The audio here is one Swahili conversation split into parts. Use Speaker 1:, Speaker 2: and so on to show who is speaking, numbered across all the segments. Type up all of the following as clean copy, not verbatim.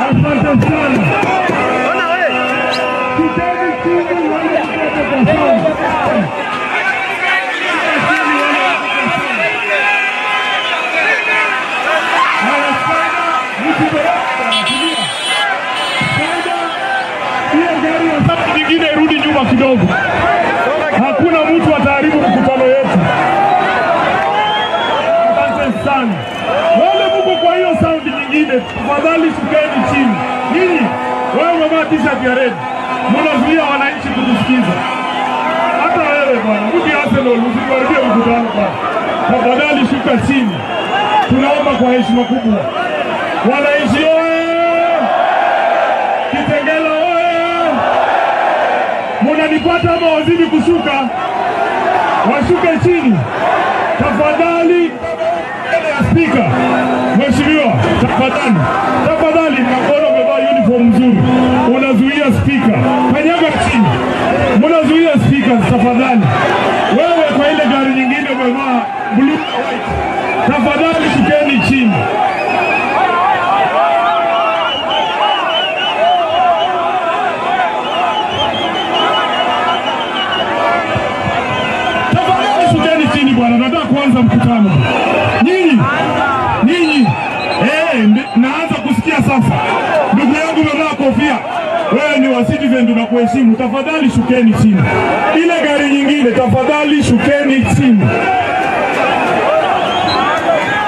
Speaker 1: Asante sana. Nyingine irudi nyuma kidogo. Hakuna mtu ataharibu mkutano yetu. Asante sana. Wale mko kwa hiyo saundi nyingine, tafadhali shukeni chini. Nini? Wewe umevaa t-shirt ya red. Mnazuia wananchi kutusikiza. Hata wewe bwana, mti Arsenal usikaribie mkutano bwana. Tafadhali shuka chini. Tunaomba kwa heshima kubwa. Wananchi oye! Kitengela oye! Mnanipata ama wazidi kushuka? Washuke chini. Tafadhali Spika, Mheshimiwa, tafadhali nakuona umevaa uniform nzuri. Unazuia spika. Kanyaga chini. Mnazuia spika tafadhali. Wewe kwa ile gari nyingine umevaa blue white. Tafadhali shukeni chini. Tafadhali shukeni chini bwana. Nataka kuanza mkutano. Ninyi, naanza kusikia sasa. Ndugu yangu umevaa kofia. Wewe ni wa Citizen, tunakuheshimu. Tafadhali shukeni chini. Ile gari nyingine tafadhali shukeni chini.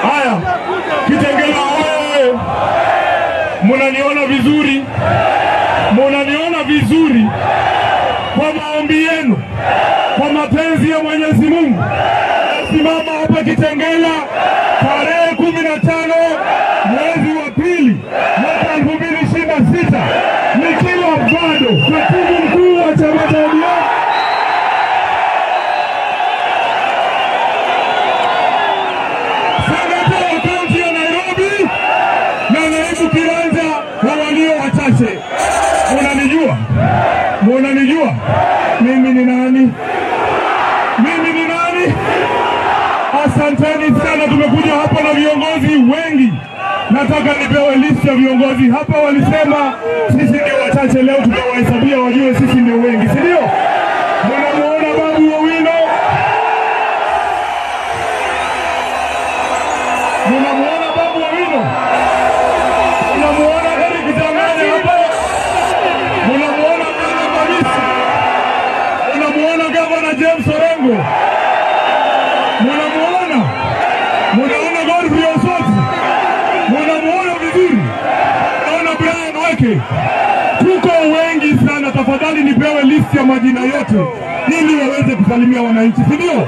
Speaker 1: Haya, Kitengela wewe. Mnaniona vizuri? Mnaniona vizuri? Kwa maombi yenu, kwa mapenzi ya Mwenyezi Mungu, simama hapa Kitengela tarehe 15 mwezi wa pili mwaka 2026 nikiwa bado katibu mkuu wa chama cha ODM seneta wa kaunti ya Nairobi na naibu kiranja wa walio wachache. Munanijua mimi ni nani? Asanteni sana. Tumekuja hapa na viongozi wengi. Nataka nipewe list ya viongozi hapa. Walisema sisi ndio wachache, leo tutawahesabia wajue sisi ndio wengi, si ndio? Mnamuona Babu Owino? Mnamuona Babu Owino? Mnamuona Eric Danganya hapa? Mnamuona Bwana Kamisi? Mnamuona Gavana James Orengo? Munaona Godfrey Osoti? Munamuona vizuri? Munaona Brian Weke? Tuko wengi sana. Tafadhali nipewe list ya majina yote ili waweze kusalimia wananchi, si ndio?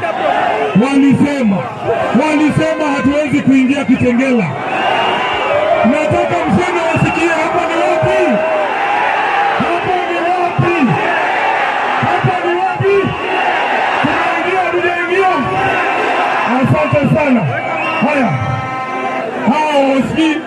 Speaker 1: Walisema hatuwezi kuingia Kitengela. Nataka mseme wasikie hapa ni wapi? Hapa ni wapi? Hapa ni wapi? Tunaingia? Asante sana. Haya. Hao wasikii.